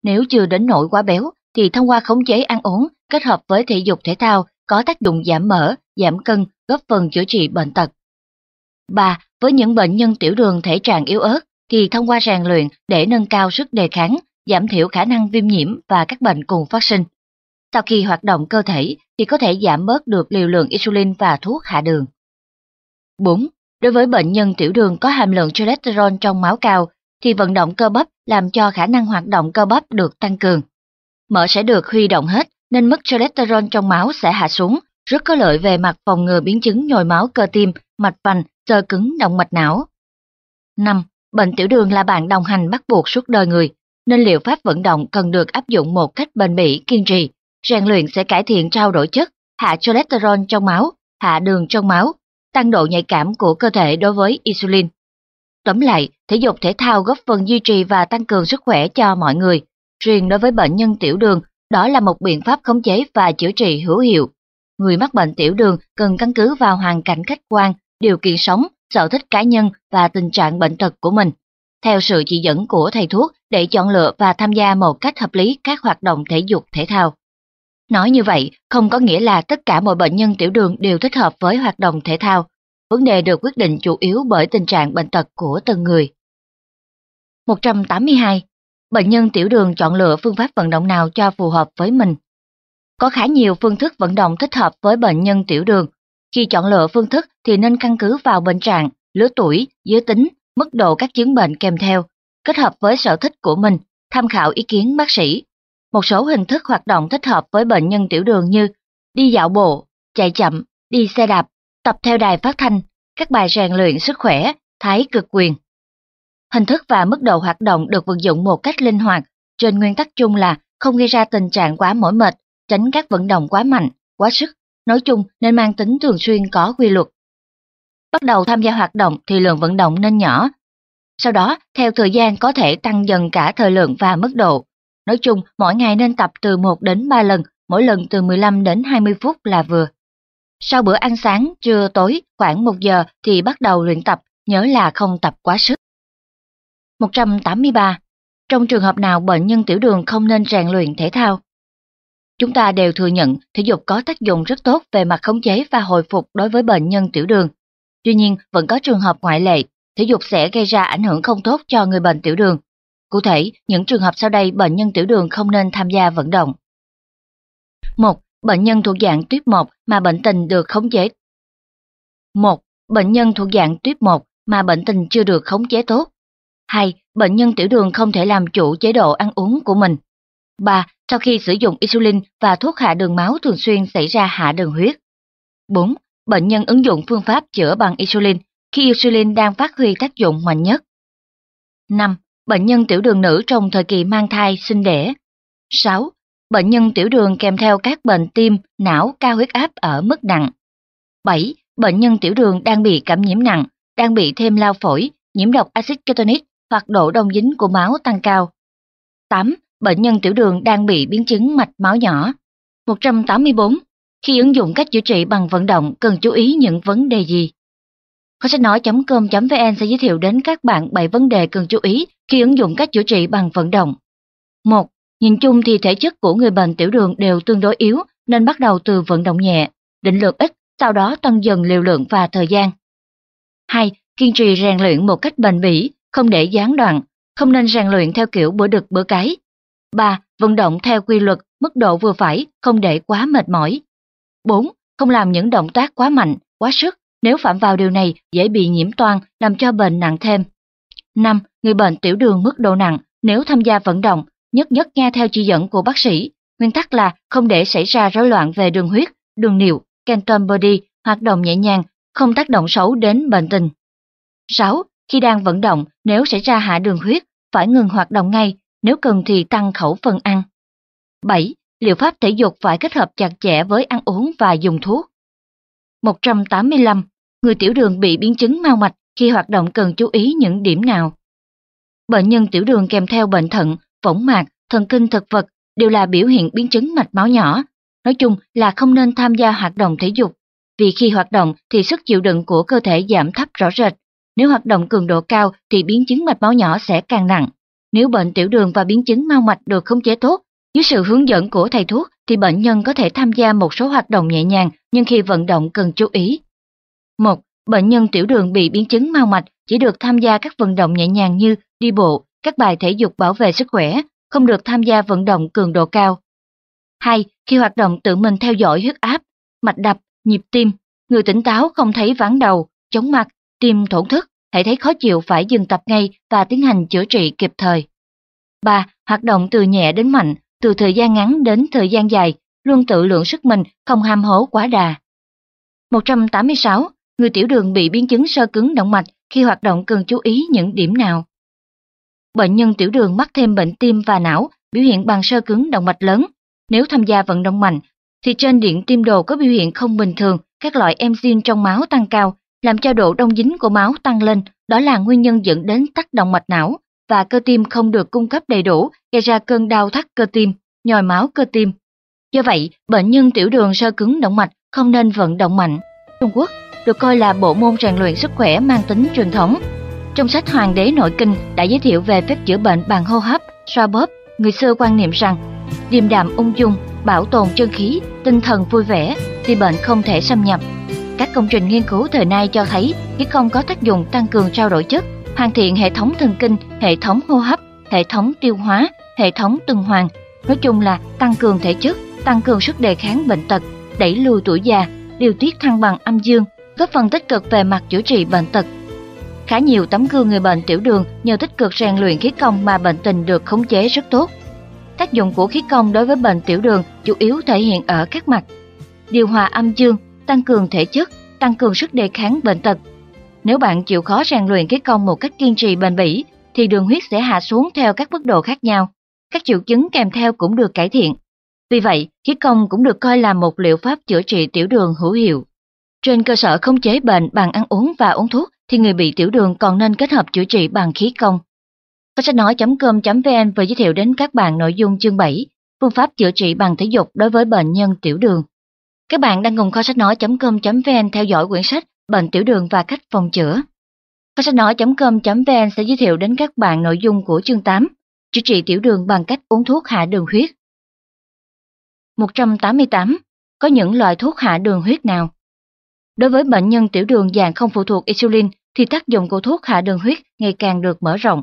Nếu chưa đến nỗi quá béo, thì thông qua khống chế ăn uống kết hợp với thể dục thể thao có tác dụng giảm mỡ, giảm cân, góp phần chữa trị bệnh tật. 3. Với những bệnh nhân tiểu đường thể trạng yếu ớt, thì thông qua rèn luyện để nâng cao sức đề kháng, giảm thiểu khả năng viêm nhiễm và các bệnh cùng phát sinh. Sau khi hoạt động cơ thể thì có thể giảm bớt được liều lượng insulin và thuốc hạ đường. 4. Đối với bệnh nhân tiểu đường có hàm lượng cholesterol trong máu cao, thì vận động cơ bắp làm cho khả năng hoạt động cơ bắp được tăng cường. Mỡ sẽ được huy động hết, nên mức cholesterol trong máu sẽ hạ xuống, rất có lợi về mặt phòng ngừa biến chứng nhồi máu cơ tim, mạch vành, xơ cứng động mạch não. 5. Bệnh tiểu đường là bạn đồng hành bắt buộc suốt đời người, nên liệu pháp vận động cần được áp dụng một cách bền bỉ, kiên trì. Rèn luyện sẽ cải thiện trao đổi chất, hạ cholesterol trong máu, hạ đường trong máu, tăng độ nhạy cảm của cơ thể đối với insulin. Tóm lại, thể dục thể thao góp phần duy trì và tăng cường sức khỏe cho mọi người. Riêng đối với bệnh nhân tiểu đường, đó là một biện pháp khống chế và chữa trị hữu hiệu. Người mắc bệnh tiểu đường cần căn cứ vào hoàn cảnh khách quan, điều kiện sống, sở thích cá nhân và tình trạng bệnh tật của mình, theo sự chỉ dẫn của thầy thuốc để chọn lựa và tham gia một cách hợp lý các hoạt động thể dục thể thao. Nói như vậy không có nghĩa là tất cả mọi bệnh nhân tiểu đường đều thích hợp với hoạt động thể thao. Vấn đề được quyết định chủ yếu bởi tình trạng bệnh tật của từng người. 182. Bệnh nhân tiểu đường chọn lựa phương pháp vận động nào cho phù hợp với mình. Có khá nhiều phương thức vận động thích hợp với bệnh nhân tiểu đường. Khi chọn lựa phương thức thì nên căn cứ vào bệnh trạng, lứa tuổi, giới tính, mức độ các chứng bệnh kèm theo, kết hợp với sở thích của mình, tham khảo ý kiến bác sĩ. Một số hình thức hoạt động thích hợp với bệnh nhân tiểu đường như đi dạo bộ, chạy chậm, đi xe đạp, tập theo đài phát thanh, các bài rèn luyện sức khỏe, thái cực quyền. Hình thức và mức độ hoạt động được vận dụng một cách linh hoạt, trên nguyên tắc chung là không gây ra tình trạng quá mỏi mệt, tránh các vận động quá mạnh, quá sức, nói chung nên mang tính thường xuyên có quy luật. Bắt đầu tham gia hoạt động thì lượng vận động nên nhỏ. Sau đó, theo thời gian có thể tăng dần cả thời lượng và mức độ. Nói chung, mỗi ngày nên tập từ 1 đến 3 lần, mỗi lần từ 15 đến 20 phút là vừa. Sau bữa ăn sáng, trưa, tối, khoảng 1 giờ thì bắt đầu luyện tập, nhớ là không tập quá sức. 183. Trong trường hợp nào bệnh nhân tiểu đường không nên rèn luyện thể thao? Chúng ta đều thừa nhận thể dục có tác dụng rất tốt về mặt khống chế và hồi phục đối với bệnh nhân tiểu đường. Tuy nhiên, vẫn có trường hợp ngoại lệ, thể dục sẽ gây ra ảnh hưởng không tốt cho người bệnh tiểu đường. Cụ thể, những trường hợp sau đây bệnh nhân tiểu đường không nên tham gia vận động. 1. Bệnh nhân thuộc dạng tuyếp 1 mà bệnh tình được khống chế. 1. Bệnh nhân thuộc dạng tuyếp 1 mà bệnh tình chưa được khống chế tốt. 2. Bệnh nhân tiểu đường không thể làm chủ chế độ ăn uống của mình. 3. Sau khi sử dụng insulin và thuốc hạ đường máu thường xuyên xảy ra hạ đường huyết. 4. Bệnh nhân ứng dụng phương pháp chữa bằng insulin khi insulin đang phát huy tác dụng mạnh nhất. 5. Bệnh nhân tiểu đường nữ trong thời kỳ mang thai, sinh đẻ. 6. Bệnh nhân tiểu đường kèm theo các bệnh tim, não, cao huyết áp ở mức nặng. 7. Bệnh nhân tiểu đường đang bị cảm nhiễm nặng, đang bị thêm lao phổi, nhiễm độc axit ketonic hoặc độ đông dính của máu tăng cao. 8. Bệnh nhân tiểu đường đang bị biến chứng mạch máu nhỏ. 184. Khi ứng dụng cách chữa trị bằng vận động cần chú ý những vấn đề gì? Kho sách nói.com.vn sẽ giới thiệu đến các bạn 7 vấn đề cần chú ý khi ứng dụng cách chữa trị bằng vận động. 1. Nhìn chung thì thể chất của người bệnh tiểu đường đều tương đối yếu nên bắt đầu từ vận động nhẹ, định lượng ít, sau đó tăng dần liều lượng và thời gian. 2. Kiên trì rèn luyện một cách bền bỉ, không để gián đoạn, không nên rèn luyện theo kiểu bữa đực bữa cái. 3. Vận động theo quy luật, mức độ vừa phải, không để quá mệt mỏi. 4. Không làm những động tác quá mạnh, quá sức, nếu phạm vào điều này dễ bị nhiễm toan, làm cho bệnh nặng thêm. 5. Người bệnh tiểu đường mức độ nặng, nếu tham gia vận động, nhất nghe theo chỉ dẫn của bác sĩ. Nguyên tắc là không để xảy ra rối loạn về đường huyết, đường niệu, ketone body, hoạt động nhẹ nhàng, không tác động xấu đến bệnh tình. 6. Khi đang vận động, nếu xảy ra hạ đường huyết, phải ngừng hoạt động ngay, nếu cần thì tăng khẩu phần ăn. 7. Liệu pháp thể dục phải kết hợp chặt chẽ với ăn uống và dùng thuốc. 185. Người tiểu đường bị biến chứng mau mạch khi hoạt động cần chú ý những điểm nào? Bệnh nhân tiểu đường kèm theo bệnh thận, võng mạc, thần kinh thực vật đều là biểu hiện biến chứng mạch máu nhỏ. Nói chung là không nên tham gia hoạt động thể dục, vì khi hoạt động thì sức chịu đựng của cơ thể giảm thấp rõ rệt. Nếu hoạt động cường độ cao thì biến chứng mạch máu nhỏ sẽ càng nặng. Nếu bệnh tiểu đường và biến chứng mau mạch được khống chế tốt, dưới sự hướng dẫn của thầy thuốc thì bệnh nhân có thể tham gia một số hoạt động nhẹ nhàng nhưng khi vận động cần chú ý. 1. Bệnh nhân tiểu đường bị biến chứng mau mạch chỉ được tham gia các vận động nhẹ nhàng như đi bộ, các bài thể dục bảo vệ sức khỏe, không được tham gia vận động cường độ cao. 2. Khi hoạt động tự mình theo dõi huyết áp, mạch đập, nhịp tim, người tỉnh táo không thấy ván đầu, chóng mặt, tim thổn thức, hãy thấy khó chịu phải dừng tập ngay và tiến hành chữa trị kịp thời. 3. Hoạt động từ nhẹ đến mạnh, từ thời gian ngắn đến thời gian dài, luôn tự lượng sức mình, không ham hố quá đà. 186. Người tiểu đường bị biến chứng xơ cứng động mạch khi hoạt động cần chú ý những điểm nào? Bệnh nhân tiểu đường mắc thêm bệnh tim và não, biểu hiện bằng xơ cứng động mạch lớn. Nếu tham gia vận động mạnh, thì trên điện tim đồ có biểu hiện không bình thường, các loại enzyme trong máu tăng cao, làm cho độ đông dính của máu tăng lên, đó là nguyên nhân dẫn đến tắc động mạch não, và cơ tim không được cung cấp đầy đủ, gây ra cơn đau thắt cơ tim, nhồi máu cơ tim. Do vậy, bệnh nhân tiểu đường xơ cứng động mạch không nên vận động mạnh. Trung Quốc được coi là bộ môn rèn luyện sức khỏe mang tính truyền thống. Trong sách Hoàng đế nội kinh đã giới thiệu về phép chữa bệnh bằng hô hấp, xoa bóp. Người xưa quan niệm rằng điềm đạm ung dung, bảo tồn chân khí, tinh thần vui vẻ thì bệnh không thể xâm nhập. Các công trình nghiên cứu thời nay cho thấy khí công có tác dụng tăng cường trao đổi chất, hoàn thiện hệ thống thần kinh, hệ thống hô hấp, hệ thống tiêu hóa, hệ thống tuần hoàn. Nói chung là tăng cường thể chất, tăng cường sức đề kháng bệnh tật, đẩy lùi tuổi già, điều tiết thăng bằng âm dương, góp phần tích cực về mặt chữa trị bệnh tật. Khá nhiều tấm gương người bệnh tiểu đường nhờ tích cực rèn luyện khí công mà bệnh tình được khống chế rất tốt. Tác dụng của khí công đối với bệnh tiểu đường chủ yếu thể hiện ở các mặt: điều hòa âm dương, tăng cường thể chất, tăng cường sức đề kháng bệnh tật. Nếu bạn chịu khó rèn luyện khí công một cách kiên trì bền bỉ, thì đường huyết sẽ hạ xuống theo các mức độ khác nhau. Các triệu chứng kèm theo cũng được cải thiện. Vì vậy, khí công cũng được coi là một liệu pháp chữa trị tiểu đường hữu hiệu. Trên cơ sở khống chế bệnh bằng ăn uống và uống thuốc, thì người bị tiểu đường còn nên kết hợp chữa trị bằng khí công. Kho sách nói.com.vn vừa giới thiệu đến các bạn nội dung chương 7, phương pháp chữa trị bằng thể dục đối với bệnh nhân tiểu đường. Các bạn đang cùng kho sách nói.com.vn theo dõi quyển sách Bệnh tiểu đường và cách phòng chữa. Kho sách nói.com.vn sẽ giới thiệu đến các bạn nội dung của chương 8, chữa trị tiểu đường bằng cách uống thuốc hạ đường huyết. 188. Có những loại thuốc hạ đường huyết nào? Đối với bệnh nhân tiểu đường dạng không phụ thuộc insulin thì tác dụng của thuốc hạ đường huyết ngày càng được mở rộng.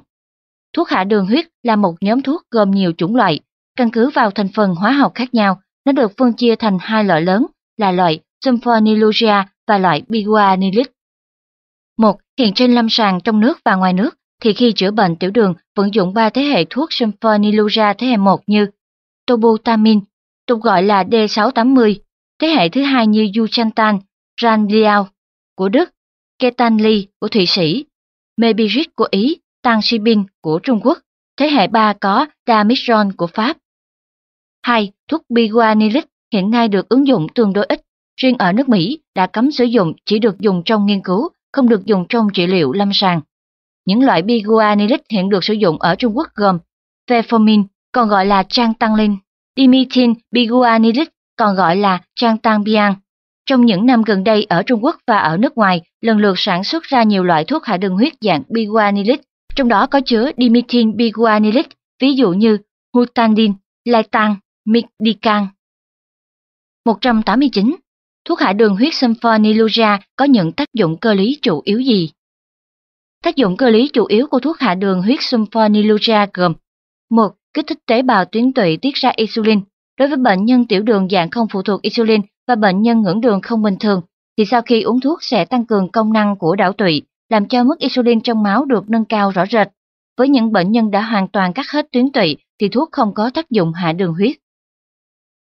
Thuốc hạ đường huyết là một nhóm thuốc gồm nhiều chủng loại, căn cứ vào thành phần hóa học khác nhau, nó được phân chia thành hai loại lớn là loại sulfonylurea và loại biguanide. Một, hiện trên lâm sàng trong nước và ngoài nước thì khi chữa bệnh tiểu đường vận dụng 3 thế hệ thuốc sulfonylurea thế hệ 1 như tobutamin, tục gọi là D680, thế hệ thứ hai như Yuchantan, Ranliao của Đức, Ketanli của Thụy Sĩ, Mebiris của Ý, Tansibin của Trung Quốc, thế hệ 3 có Damiron của Pháp. 2. Thuốc biguanide hiện nay được ứng dụng tương đối ít, riêng ở nước Mỹ đã cấm sử dụng, chỉ được dùng trong nghiên cứu, không được dùng trong trị liệu lâm sàng. Những loại biguanide hiện được sử dụng ở Trung Quốc gồm Fephomin, còn gọi là Trangtanlin, Dimethyl biguanide, còn gọi là Trangtanbian. Trong những năm gần đây ở Trung Quốc và ở nước ngoài, lần lượt sản xuất ra nhiều loại thuốc hạ đường huyết dạng biguanide, trong đó có chứa dimethyl biguanide, ví dụ như Hutandin, Laitan, Migdican. 189. Thuốc hạ đường huyết sulfonylurea có những tác dụng cơ lý chủ yếu gì? Tác dụng cơ lý chủ yếu của thuốc hạ đường huyết sulfonylurea gồm: 1. Kích thích tế bào tuyến tụy tiết ra insulin. Đối với bệnh nhân tiểu đường dạng không phụ thuộc insulin và bệnh nhân ngưỡng đường không bình thường, thì sau khi uống thuốc sẽ tăng cường công năng của đảo tụy, làm cho mức insulin trong máu được nâng cao rõ rệt. Với những bệnh nhân đã hoàn toàn cắt hết tuyến tụy thì thuốc không có tác dụng hạ đường huyết.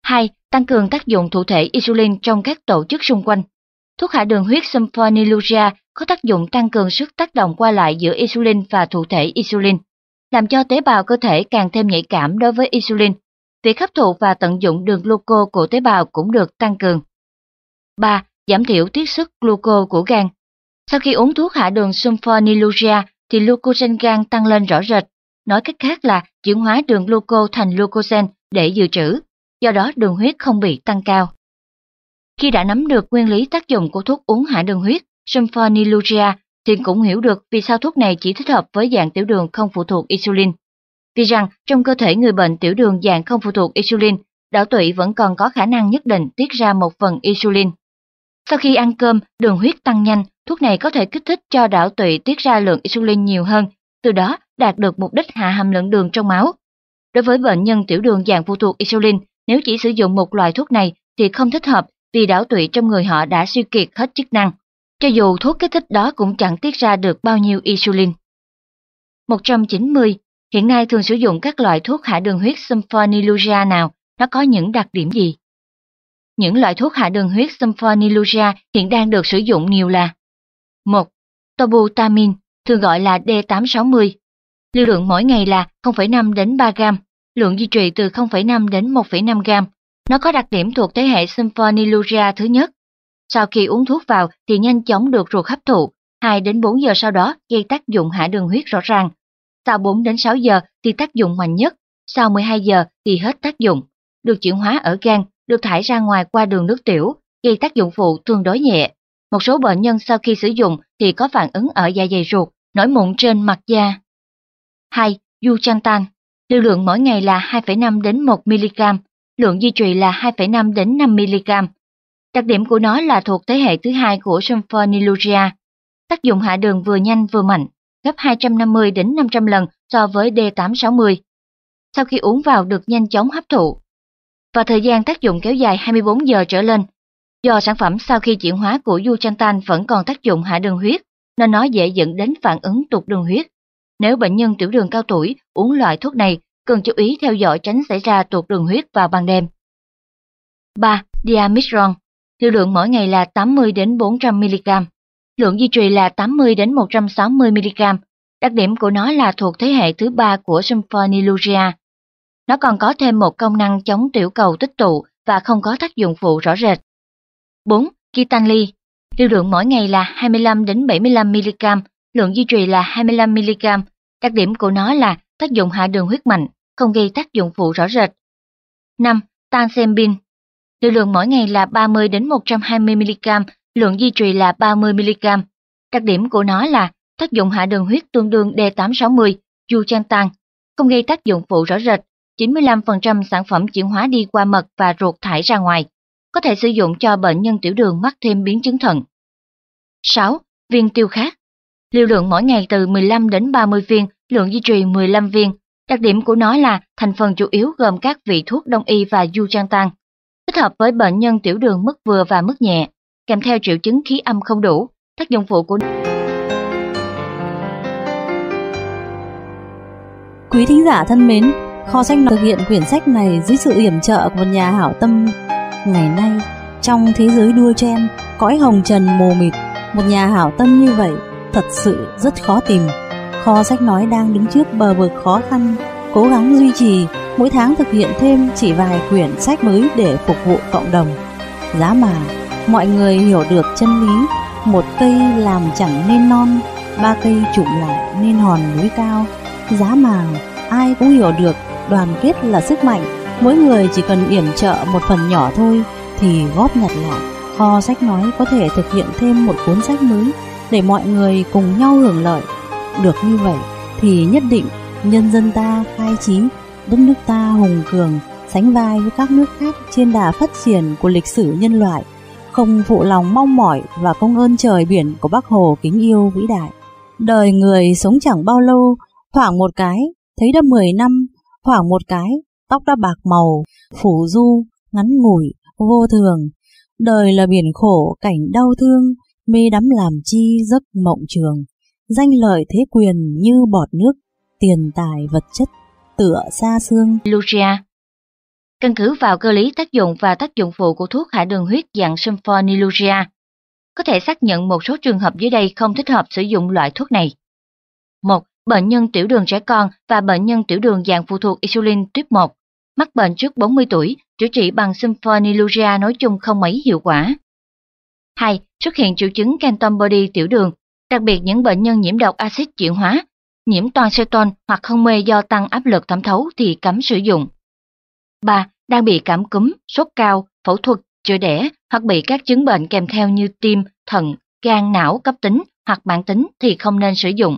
2. Tăng cường tác dụng thụ thể insulin trong các tổ chức xung quanh. Thuốc hạ đường huyết sulfonylurea có tác dụng tăng cường sức tác động qua lại giữa insulin và thụ thể insulin, làm cho tế bào cơ thể càng thêm nhạy cảm đối với insulin. Việc hấp thụ và tận dụng đường gluco của tế bào cũng được tăng cường. 3. Giảm thiểu tiết xuất gluco của gan. Sau khi uống thuốc hạ đường sulfonylurea thì glucogen gan tăng lên rõ rệt, nói cách khác là chuyển hóa đường gluco thành glucogen để dự trữ, do đó đường huyết không bị tăng cao. Khi đã nắm được nguyên lý tác dụng của thuốc uống hạ đường huyết sulfonylurea thì cũng hiểu được vì sao thuốc này chỉ thích hợp với dạng tiểu đường không phụ thuộc insulin. vì rằng trong cơ thể người bệnh tiểu đường dạng không phụ thuộc insulin, đảo tụy vẫn còn có khả năng nhất định tiết ra một phần insulin. Sau khi ăn cơm, đường huyết tăng nhanh, thuốc này có thể kích thích cho đảo tụy tiết ra lượng insulin nhiều hơn, từ đó đạt được mục đích hạ hàm lượng đường trong máu. Đối với bệnh nhân tiểu đường dạng phụ thuộc insulin, nếu chỉ sử dụng một loại thuốc này thì không thích hợp vì đảo tụy trong người họ đã suy kiệt hết chức năng. Cho dù thuốc kích thích đó cũng chẳng tiết ra được bao nhiêu insulin. 190. Hiện nay thường sử dụng các loại thuốc hạ đường huyết sulfonylurea nào? Nó có những đặc điểm gì? Những loại thuốc hạ đường huyết sulfonylurea hiện đang được sử dụng nhiều là: 1. Tobutamin, thường gọi là D860. Liều lượng mỗi ngày là 0,5 đến 3 gram, lượng duy trì từ 0,5 đến 1,5 gram. Nó có đặc điểm thuộc thế hệ sulfonylurea thứ nhất. Sau khi uống thuốc vào thì nhanh chóng được ruột hấp thụ, 2 đến 4 giờ sau đó gây tác dụng hạ đường huyết rõ ràng. Sau 4 đến 6 giờ thì tác dụng mạnh nhất, sau 12 giờ thì hết tác dụng. Được chuyển hóa ở gan, được thải ra ngoài qua đường nước tiểu, gây tác dụng phụ tương đối nhẹ. Một số bệnh nhân sau khi sử dụng thì có phản ứng ở dạ dày ruột, nổi mụn trên mặt da. 2. Duchantan. Liều lượng mỗi ngày là 2,5 đến 1 mg, lượng duy trì là 2,5 đến 5 mg. Đặc điểm của nó là thuộc thế hệ thứ hai của sulfonylurea. Tác dụng hạ đường vừa nhanh vừa mạnh, gấp 250 đến 500 lần so với D860. Sau khi uống vào được nhanh chóng hấp thụ, và thời gian tác dụng kéo dài 24 giờ trở lên. Do sản phẩm sau khi chuyển hóa của Duchantan vẫn còn tác dụng hạ đường huyết, nên nó dễ dẫn đến phản ứng tụt đường huyết. Nếu bệnh nhân tiểu đường cao tuổi uống loại thuốc này, cần chú ý theo dõi tránh xảy ra tụt đường huyết vào ban đêm. 3. Diamistron. Liều lượng mỗi ngày là 80 đến 400 mg, lượng duy trì là 80 đến 160 mg. Đặc điểm của nó là thuộc thế hệ thứ ba của sulfonylurea. Nó còn có thêm một công năng chống tiểu cầu tích tụ và không có tác dụng phụ rõ rệt. 4. Kitanli. Liều lượng mỗi ngày là 25 đến 75 mg, lượng duy trì là 25 mg. Đặc điểm của nó là tác dụng hạ đường huyết mạnh, không gây tác dụng phụ rõ rệt. 5. Tansembin. Liều lượng mỗi ngày là 30 đến 120 mg, lượng duy trì là 30 mg. Đặc điểm của nó là tác dụng hạ đường huyết tương đương D860, Duchantan, không gây tác dụng phụ rõ rệt. 95% sản phẩm chuyển hóa đi qua mật và ruột thải ra ngoài. Có thể sử dụng cho bệnh nhân tiểu đường mắc thêm biến chứng thận. 6. Viên tiêu khát. Liều lượng mỗi ngày từ 15 đến 30 viên, lượng duy trì 15 viên. Đặc điểm của nó là thành phần chủ yếu gồm các vị thuốc đông y và Duchantan. Thích hợp với bệnh nhân tiểu đường mức vừa và mức nhẹ, kèm theo triệu chứng khí âm không đủ. Tác dụng phụ của Quý thính giả thân mến, Kho Sách Nói thực hiện quyển sách này dưới sự yểm trợ của một nhà hảo tâm. Ngày nay, trong thế giới đua chen, cõi hồng trần mù mịt, một nhà hảo tâm như vậy thật sự rất khó tìm. Kho Sách Nói đang đứng trước bờ vực khó khăn, cố gắng duy trì, mỗi tháng thực hiện thêm chỉ vài quyển sách mới để phục vụ cộng đồng. Giá mà mọi người hiểu được chân lý, một cây làm chẳng nên non, ba cây chụm lại nên hòn núi cao. Giá mà ai cũng hiểu được đoàn kết là sức mạnh, mỗi người chỉ cần yểm trợ một phần nhỏ thôi thì góp nhặt lại, Kho Sách Nói có thể thực hiện thêm một cuốn sách mới để mọi người cùng nhau hưởng lợi. Được như vậy thì nhất định nhân dân ta khai trí, đất nước ta hùng cường, sánh vai với các nước khác trên đà phát triển của lịch sử nhân loại, không phụ lòng mong mỏi và công ơn trời biển của Bác Hồ kính yêu vĩ đại. Đời người sống chẳng bao lâu, thoảng một cái thấy đã 10 năm, thoảng một cái tóc đã bạc màu, phủ du, ngắn ngủi, vô thường. Đời là biển khổ, cảnh đau thương, mê đắm làm chi giấc mộng trường. Danh lợi thế quyền như bọt nước, tiền tài vật chất tựa xa xương. Lucia. Căn cứ vào cơ lý tác dụng và tác dụng phụ của thuốc hạ đường huyết dạng sulfonylurea, có thể xác nhận một số trường hợp dưới đây không thích hợp sử dụng loại thuốc này. 1. Bệnh nhân tiểu đường trẻ con và bệnh nhân tiểu đường dạng phụ thuộc insulin tuyếp 1, mắc bệnh trước 40 tuổi, chữa trị bằng sulfonylurea nói chung không mấy hiệu quả. 2. Xuất hiện triệu chứng Kenton body tiểu đường, đặc biệt những bệnh nhân nhiễm độc axit chuyển hóa, nhiễm toàn ceton hoặc hôn mê do tăng áp lực thẩm thấu thì cấm sử dụng. 3. Đang bị cảm cúm, sốt cao, phẫu thuật, chữa đẻ hoặc bị các chứng bệnh kèm theo như tim, thận, gan, não cấp tính hoặc mãn tính thì không nên sử dụng.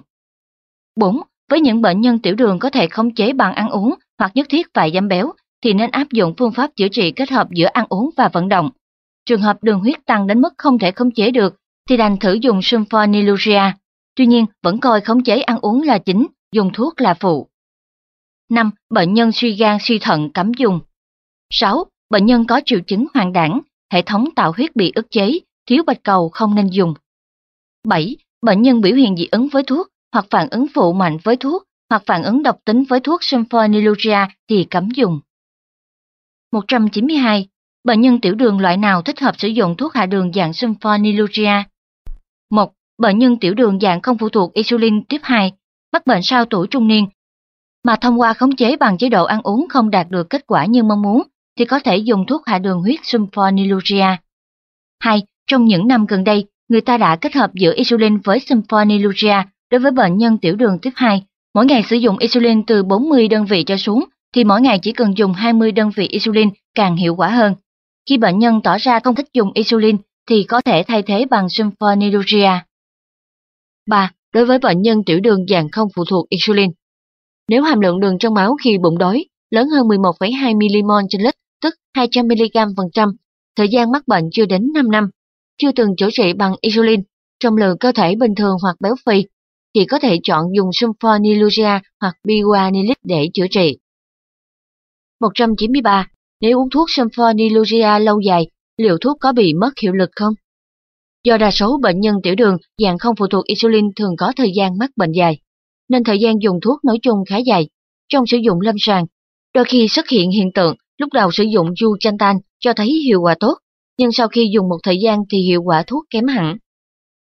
4. Với những bệnh nhân tiểu đường có thể khống chế bằng ăn uống hoặc nhất thiết phải giảm béo, thì nên áp dụng phương pháp chữa trị kết hợp giữa ăn uống và vận động. Trường hợp đường huyết tăng đến mức không thể khống chế được, thì đành thử dùng sulfonylurea. Tuy nhiên, vẫn coi khống chế ăn uống là chính, dùng thuốc là phụ. 5. Bệnh nhân suy gan suy thận cấm dùng. 6. Bệnh nhân có triệu chứng hoàng đảng, hệ thống tạo huyết bị ức chế, thiếu bạch cầu không nên dùng. 7. Bệnh nhân biểu hiện dị ứng với thuốc, hoặc phản ứng phụ mạnh với thuốc, hoặc phản ứng độc tính với thuốc sulfonylurea thì cấm dùng. 192. Bệnh nhân tiểu đường loại nào thích hợp sử dụng thuốc hạ đường dạng sulfonylurea? 1. Bệnh nhân tiểu đường dạng không phụ thuộc insulin type 2, mắc bệnh sau tuổi trung niên, mà thông qua khống chế bằng chế độ ăn uống không đạt được kết quả như mong muốn, thì có thể dùng thuốc hạ đường huyết sulfonylurea. 2. Trong những năm gần đây, người ta đã kết hợp giữa insulin với sulfonylurea đối với bệnh nhân tiểu đường type 2. Mỗi ngày sử dụng insulin từ 40 đơn vị trở xuống, thì mỗi ngày chỉ cần dùng 20 đơn vị insulin càng hiệu quả hơn. Khi bệnh nhân tỏ ra không thích dùng insulin, thì có thể thay thế bằng sulfonylurea. 3. Đối với bệnh nhân tiểu đường dạng không phụ thuộc insulin, nếu hàm lượng đường trong máu khi bụng đói lớn hơn 11,2 mmol trên lít, tức 200 mg/trăm, thời gian mắc bệnh chưa đến 5 năm, chưa từng chữa trị bằng insulin, trong lượng cơ thể bình thường hoặc béo phì, thì có thể chọn dùng sulfonylurea hoặc biguanilide để chữa trị. 193. Nếu uống thuốc sulfonylurea lâu dài, liệu thuốc có bị mất hiệu lực không? Do đa số bệnh nhân tiểu đường dạng không phụ thuộc insulin thường có thời gian mắc bệnh dài, nên thời gian dùng thuốc nói chung khá dài. Trong sử dụng lâm sàng, đôi khi xuất hiện hiện tượng lúc đầu sử dụng Duochantan cho thấy hiệu quả tốt, nhưng sau khi dùng một thời gian thì hiệu quả thuốc kém hẳn.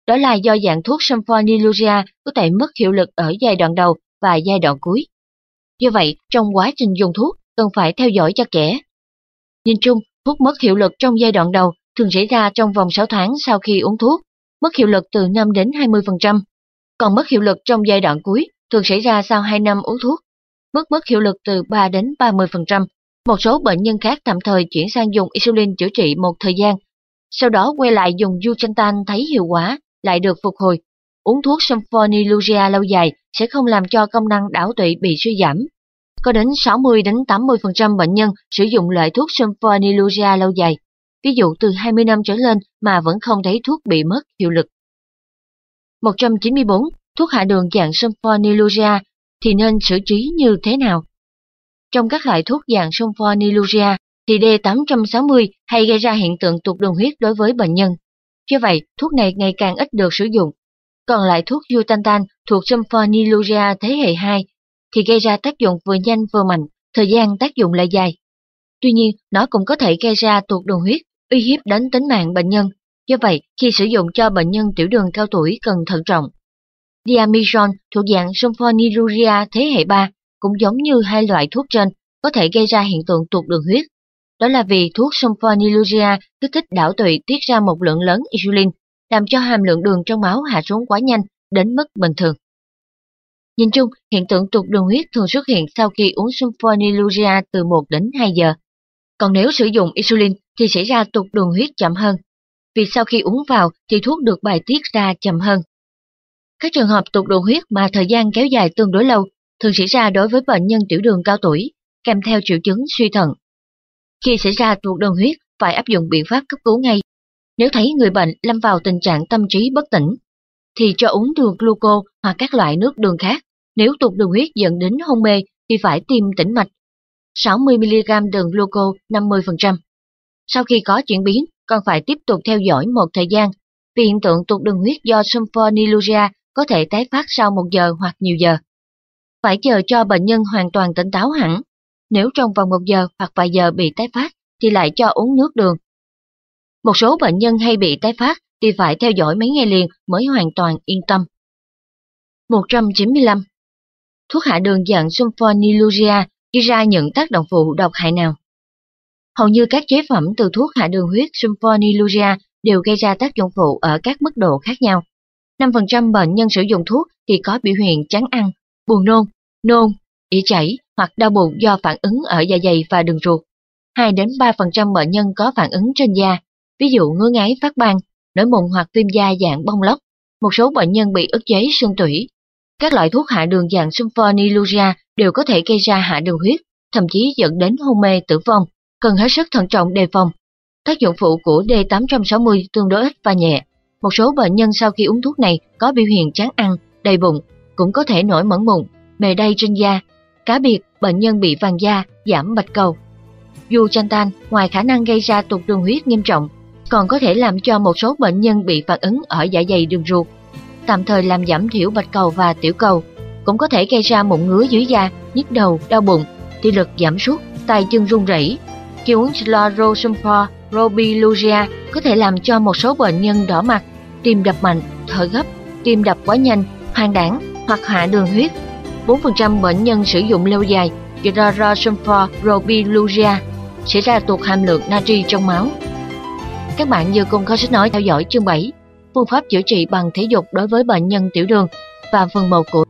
Đó là do dạng thuốc sulfonylurea có thể mất hiệu lực ở giai đoạn đầu và giai đoạn cuối. Do vậy, trong quá trình dùng thuốc cần phải theo dõi chặt chẽ. Nhìn chung, thuốc mất hiệu lực trong giai đoạn đầu thường xảy ra trong vòng 6 tháng sau khi uống thuốc, mất hiệu lực từ 5 đến 20%. Còn mất hiệu lực trong giai đoạn cuối thường xảy ra sau 2 năm uống thuốc, mất hiệu lực từ 3 đến 30%. Một số bệnh nhân khác tạm thời chuyển sang dùng insulin chữa trị một thời gian, sau đó quay lại dùng Duochantan thấy hiệu quả, lại được phục hồi. Uống thuốc sulfonylurea lâu dài sẽ không làm cho công năng đảo tụy bị suy giảm. Có đến 60 đến 80% bệnh nhân sử dụng loại thuốc sulfonylurea lâu dài, ví dụ từ 20 năm trở lên mà vẫn không thấy thuốc bị mất hiệu lực. 194. Thuốc hạ đường dạng sulfonylurea thì nên xử trí như thế nào? Trong các loại thuốc dạng sulfonylurea thì D860 hay gây ra hiện tượng tụt đường huyết đối với bệnh nhân. Do vậy, thuốc này ngày càng ít được sử dụng. Còn lại thuốc Duochantan thuộc sulfonylurea thế hệ 2 thì gây ra tác dụng vừa nhanh vừa mạnh, thời gian tác dụng lại dài. Tuy nhiên, nó cũng có thể gây ra tụt đường huyết, uy hiếp đến tính mạng bệnh nhân. Do vậy, khi sử dụng cho bệnh nhân tiểu đường cao tuổi cần thận trọng. Diamizon thuộc dạng sulfonylurea thế hệ 3 cũng giống như hai loại thuốc trên, có thể gây ra hiện tượng tụt đường huyết. Đó là vì thuốc sulfonylurea kích thích đảo tụy tiết ra một lượng lớn insulin, làm cho hàm lượng đường trong máu hạ xuống quá nhanh đến mức bình thường. Nhìn chung, hiện tượng tụt đường huyết thường xuất hiện sau khi uống sulfonylurea từ 1 đến 2 giờ. Còn nếu sử dụng insulin thì xảy ra tụt đường huyết chậm hơn, vì sau khi uống vào thì thuốc được bài tiết ra chậm hơn. Các trường hợp tụt đường huyết mà thời gian kéo dài tương đối lâu thường xảy ra đối với bệnh nhân tiểu đường cao tuổi, kèm theo triệu chứng suy thận. Khi xảy ra tụt đường huyết, phải áp dụng biện pháp cấp cứu ngay. Nếu thấy người bệnh lâm vào tình trạng tâm trí bất tỉnh, thì cho uống đường gluco hoặc các loại nước đường khác. Nếu tụt đường huyết dẫn đến hôn mê thì phải tiêm tĩnh mạch, 60 mg đường gluco 50%. Sau khi có chuyển biến, còn phải tiếp tục theo dõi một thời gian, vì hiện tượng tụt đường huyết do sulfonylurea có thể tái phát sau 1 giờ hoặc nhiều giờ. Phải chờ cho bệnh nhân hoàn toàn tỉnh táo hẳn. Nếu trong vòng 1 giờ hoặc vài giờ bị tái phát, thì lại cho uống nước đường. Một số bệnh nhân hay bị tái phát thì phải theo dõi mấy ngày liền mới hoàn toàn yên tâm. 195. Thuốc hạ đường dạng sulfonylurea gây ra những tác động phụ độc hại nào? Hầu như các chế phẩm từ thuốc hạ đường huyết sulfonylurea đều gây ra tác dụng phụ ở các mức độ khác nhau. 5% bệnh nhân sử dụng thuốc thì có biểu hiện chán ăn, buồn nôn, ỉa chảy hoặc đau bụng do phản ứng ở dạ dày và đường ruột. 2 đến 3% bệnh nhân có phản ứng trên da, ví dụ ngứa ngáy phát ban, nổi mụn hoặc viêm da dạng bong lóc. Một số bệnh nhân bị ức chế xương tủy. Các loại thuốc hạ đường dạng sulfonylurea đều có thể gây ra hạ đường huyết, thậm chí dẫn đến hôn mê tử vong, cần hết sức thận trọng đề phòng. Tác dụng phụ của D860 tương đối ít và nhẹ. Một số bệnh nhân sau khi uống thuốc này có biểu hiện chán ăn, đầy bụng, cũng có thể nổi mẩn mụn, mề đay trên da. Cá biệt, bệnh nhân bị vàng da, giảm bạch cầu. Duochantan ngoài khả năng gây ra tụt đường huyết nghiêm trọng, còn có thể làm cho một số bệnh nhân bị phản ứng ở dạ dày đường ruột, tạm thời làm giảm thiểu bạch cầu và tiểu cầu, cũng có thể gây ra mụn ngứa dưới da, nhức đầu, đau bụng, thị lực giảm sút, tay chân run rẩy. Khi uống Chlorosulfur Robiluria có thể làm cho một số bệnh nhân đỏ mặt, tim đập mạnh, thở gấp, tim đập quá nhanh, hoang đãng hoặc hạ đường huyết. 4% bệnh nhân sử dụng lâu dài Chlorosulfur Robiluria sẽ ra tụt hàm lượng natri trong máu. Các bạn vừa cùng Kho Sách Nói theo dõi chương 7, phương pháp chữa trị bằng thể dục đối với bệnh nhân tiểu đường và phần 1 của